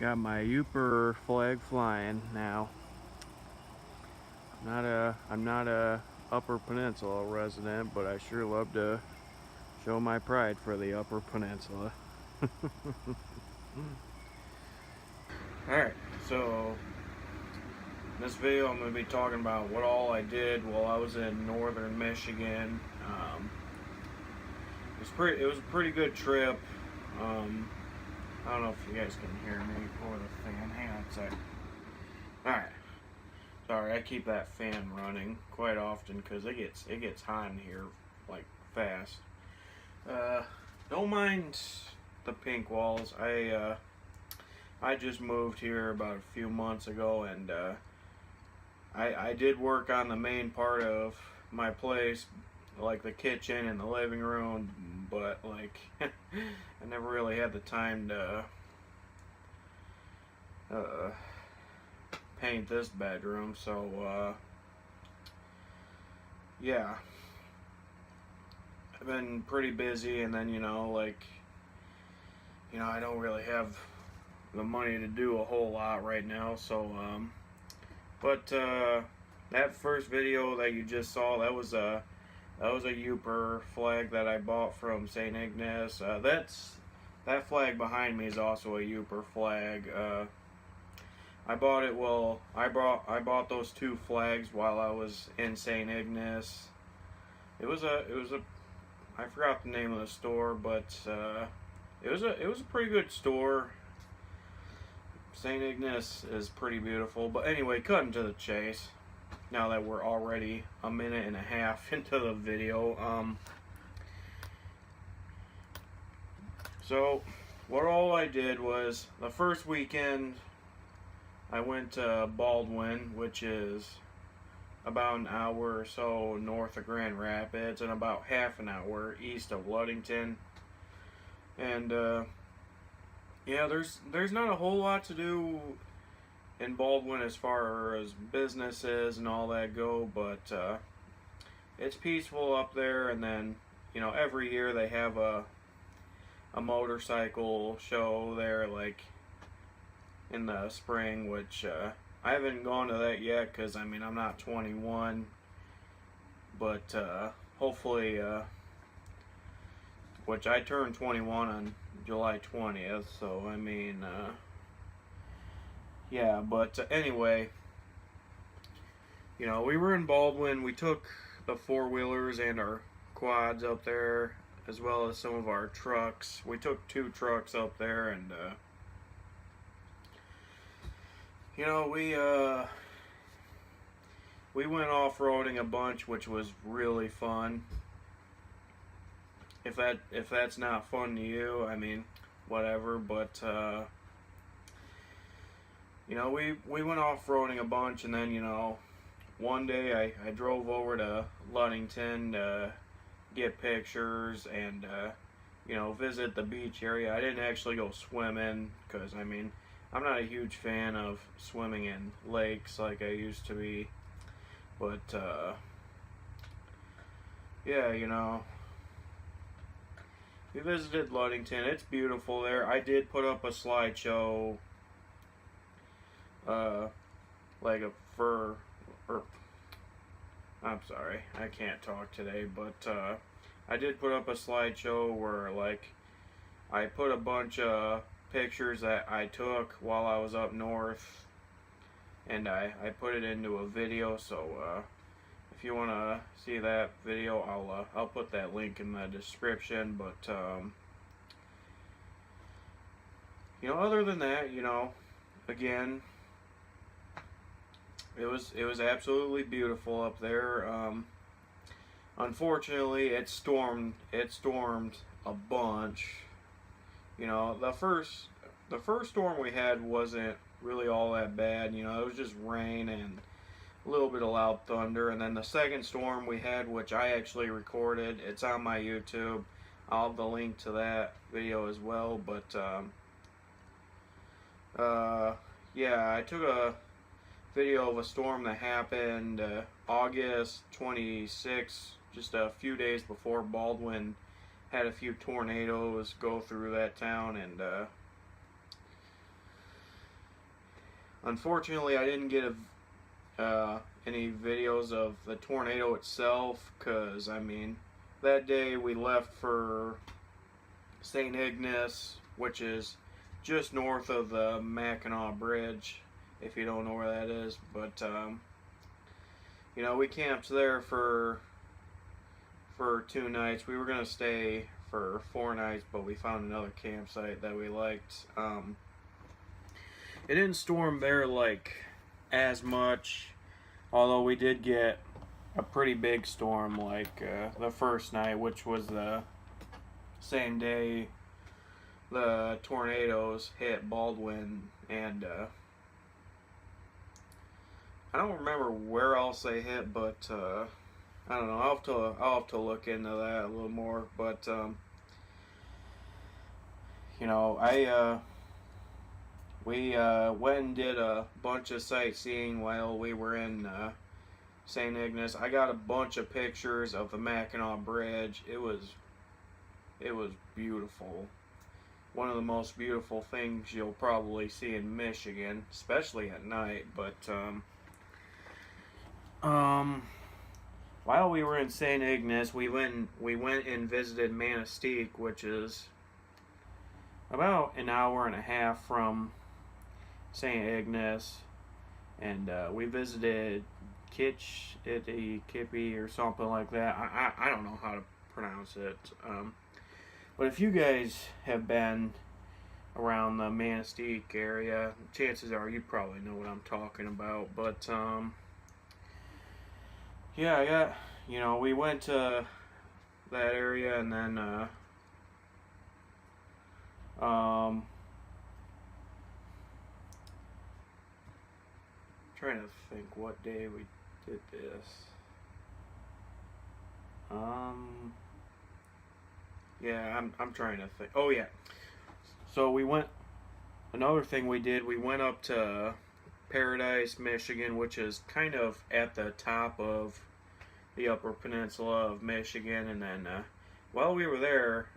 Got my Yooper flag flying now. I'm not a Upper Peninsula resident, but I sure love to show my pride for the Upper Peninsula. Alright, so in this video I'm going to be talking about what all I did while I was in northern Michigan. It was a pretty good trip. I don't know if you guys can hear me or the fan. Hang on a sec. Alright. Sorry, I keep that fan running quite often because it gets hot in here like fast. Don't mind the pink walls. I just moved here about a few months ago, and I did work on the main part of my place, like the kitchen and the living room, but like I never really had the time to paint this bedroom, so yeah, I've been pretty busy, and then I don't really have the money to do a whole lot right now, so but that first video that you just saw, that was a Yooper flag that I bought from St. Ignace. That flag behind me is also a Yooper flag. I bought those two flags while I was in St. Ignace. It was a I forgot the name of the store, but it was a pretty good store. St. Ignace is pretty beautiful. But anyway, cutting to the chase. Now that we're already a minute and a half into the video, so what all I did was, the first weekend I went to Baldwin, which is about an hour or so north of Grand Rapids and about half an hour east of Ludington. And yeah, there's not a whole lot to do in Baldwin as far as businesses and all that go, but it's peaceful up there. And then every year they have a motorcycle show there, like in the spring, which I haven't gone to that yet because I'm not 21, but hopefully, which I turned 21 on July 20th, so yeah, but anyway, we were in Baldwin. We took the four-wheelers and our quads up there, as well as some of our trucks. We took 2 trucks up there, and we went off-roading a bunch, which was really fun. If that's not fun to you, whatever. But we went off-roading a bunch, and then one day I drove over to Ludington to get pictures and visit the beach area. I didn't actually go swimming because I'm not a huge fan of swimming in lakes like I used to be. But yeah, we visited Ludington. It's beautiful there. I did put up a slideshow, I'm sorry, I can't talk today, but I did put up a slideshow where I put a bunch of pictures that I took while I was up north, and I put it into a video. So if you want to see that video, I'll put that link in the description. But other than that, again, it was absolutely beautiful up there. Unfortunately, it stormed a bunch. The first storm we had wasn't really all that bad. It was just rain and a little bit of loud thunder. And then the second storm we had, which I actually recorded, it's on my YouTube. I'll have the link to that video as well. But yeah, I took a video of a storm that happened August 26th, just a few days before Baldwin had a few tornadoes go through that town. And Unfortunately, I didn't get any videos of the tornado itself, because, I mean, that day we left for St. Ignace, which is just north of the Mackinac Bridge, if you don't know where that is. But, you know, we camped there for 2 nights. We were going to stay for 4 nights, but we found another campsite that we liked. It didn't storm there like as much, although we did get a pretty big storm like the first night, which was the same day the tornadoes hit Baldwin, and I don't remember where else they hit, but I don't know. I'll have to look into that a little more. But you know, we went and did a bunch of sightseeing while we were in St. Ignace. I got a bunch of pictures of the Mackinac Bridge. It was beautiful. One of the most beautiful things you'll probably see in Michigan, especially at night. But while we were in St. Ignace, we went and visited Manistee, which is about an hour and a half from St. Ignace, and we visited Kippy or something like that. I don't know how to pronounce it. But if you guys have been around the Manistee area, chances are you probably know what I'm talking about. But yeah, you know, we went to that area, and then trying to think what day we did this. Yeah, I'm trying to think. Oh yeah. So we went, another thing we did, we went up to Paradise, Michigan, which is kind of at the top of the Upper Peninsula of Michigan. And then while we were there,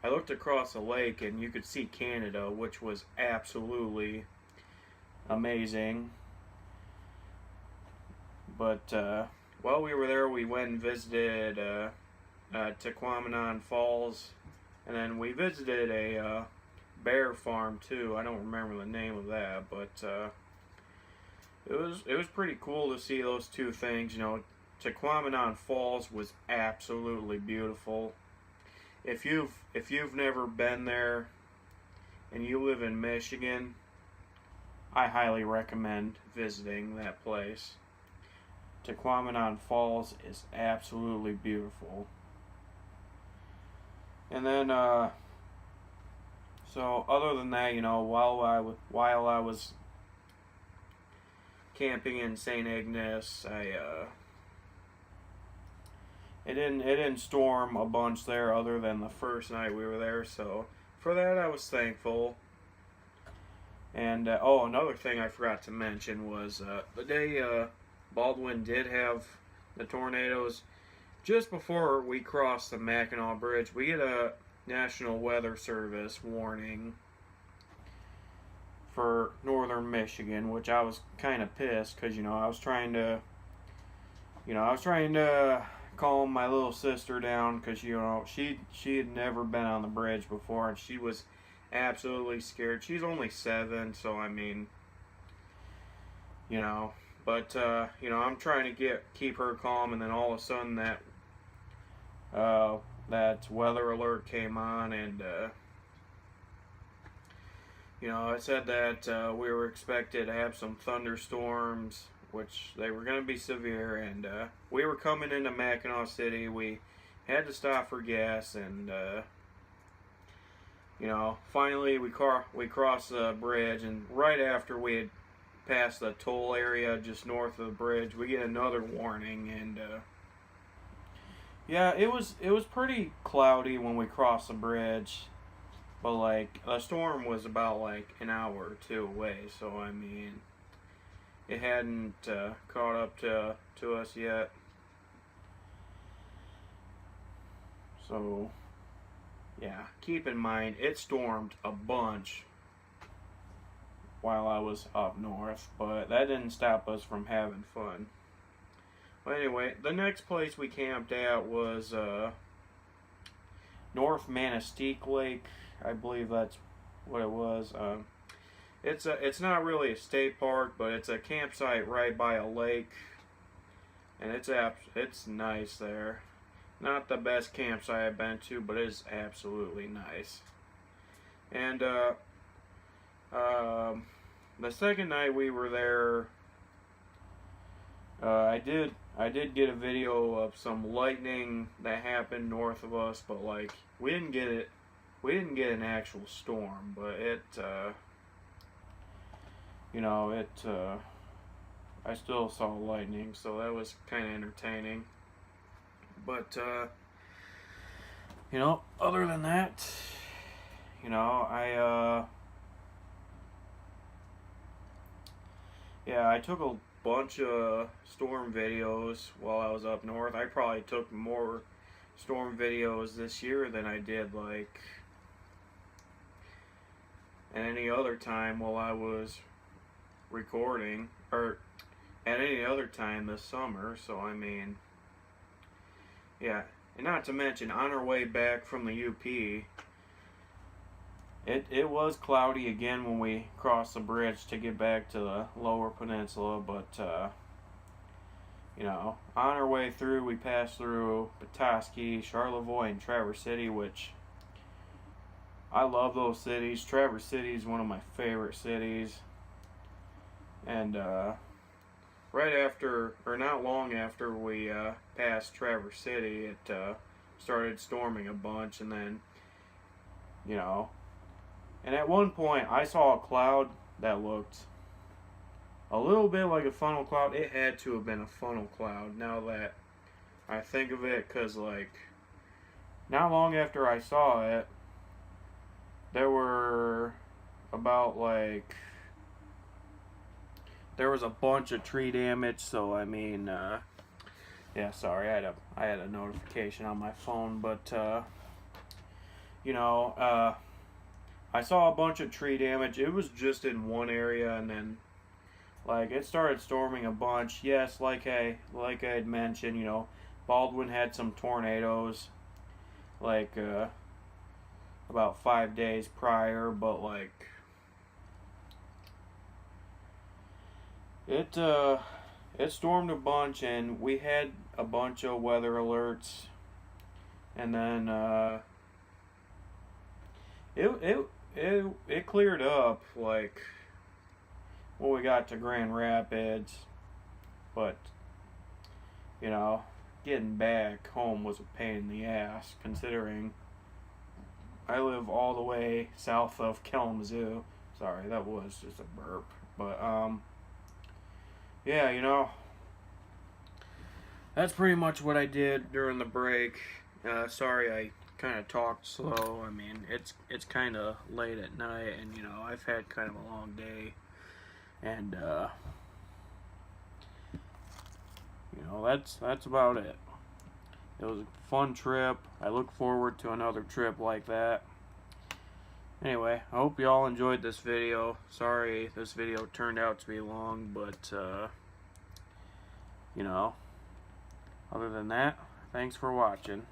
I looked across the lake and you could see Canada, which was absolutely amazing. But while we were there, we went and visited Tequamanon Falls, and then we visited a bear farm too. I don't remember the name of that, but it was pretty cool to see those two things. You know, Tequamanon Falls was absolutely beautiful. If you've never been there and you live in Michigan, I highly recommend visiting that place. Tequamanon Falls is absolutely beautiful. And then, so other than that, you know, while I was camping in St. Ignace, it didn't storm a bunch there, other than the first night we were there. So for that, I was thankful. And oh, another thing I forgot to mention was the day Baldwin did have the tornadoes. Just before we crossed the Mackinac Bridge, we get a National Weather Service warning for northern Michigan, which I was kind of pissed because, you know, I was trying to calm my little sister down because, you know, she had never been on the bridge before, and she was absolutely scared. She's only 7, so I mean, you know, but you know, I'm trying to keep her calm, and then all of a sudden that weather alert came on, and you know, it said that we were expected to have some thunderstorms, which they were going to be severe, and we were coming into Mackinac City. We had to stop for gas, and you know, finally we crossed the bridge, and right after we had passed the toll area just north of the bridge, we get another warning, and yeah, it was pretty cloudy when we crossed the bridge, but like the storm was about like an hour or 2 away, so I mean, it hadn't caught up to us yet. So yeah, keep in mind it stormed a bunch while I was up north, but that didn't stop us from having fun. But anyway, the next place we camped at was North Manistee Lake. I believe that's what it was. It's not really a state park, but it's a campsite right by a lake, and it's nice there. Not the best campsite I've been to, but it's absolutely nice. And the second night we were there, I did get a video of some lightning that happened north of us, but like we didn't get an actual storm, but I still saw lightning, so that was kind of entertaining. But other than that, I took a bunch of storm videos while I was up north. I probably took more storm videos this year than I did like at any other time while I was recording, or at any other time this summer. So I mean, yeah, and not to mention on our way back from the UP, it was cloudy again when we crossed the bridge to get back to the Lower Peninsula, but on our way through we passed through Petoskey, Charlevoix, and Traverse City, which I love those cities. Traverse City is one of my favorite cities. And right after, or not long after we passed Traverse City, it started storming a bunch, and then, and at one point I saw a cloud that looked a little bit like a funnel cloud. It had to have been a funnel cloud now that I think of it, because like not long after I saw it, there were about like there was a bunch of tree damage. So I mean, yeah, sorry, I had a notification on my phone, but I saw a bunch of tree damage. It was just in one area, and then like it started storming a bunch. Yes, like I had mentioned, Baldwin had some tornadoes like about 5 days prior, but like it stormed a bunch, and we had a bunch of weather alerts, and then it cleared up like when we got to Grand Rapids, but getting back home was a pain in the ass, considering I live all the way south of Kalamazoo. Sorry, that was just a burp. But yeah, that's pretty much what I did during the break. Sorry I kind of talked slow. I mean, it's kind of late at night, and I've had kind of a long day, and that's about it. It was a fun trip. I look forward to another trip like that. Anyway, I hope you all enjoyed this video. Sorry this video turned out to be long, but other than that, thanks for watching.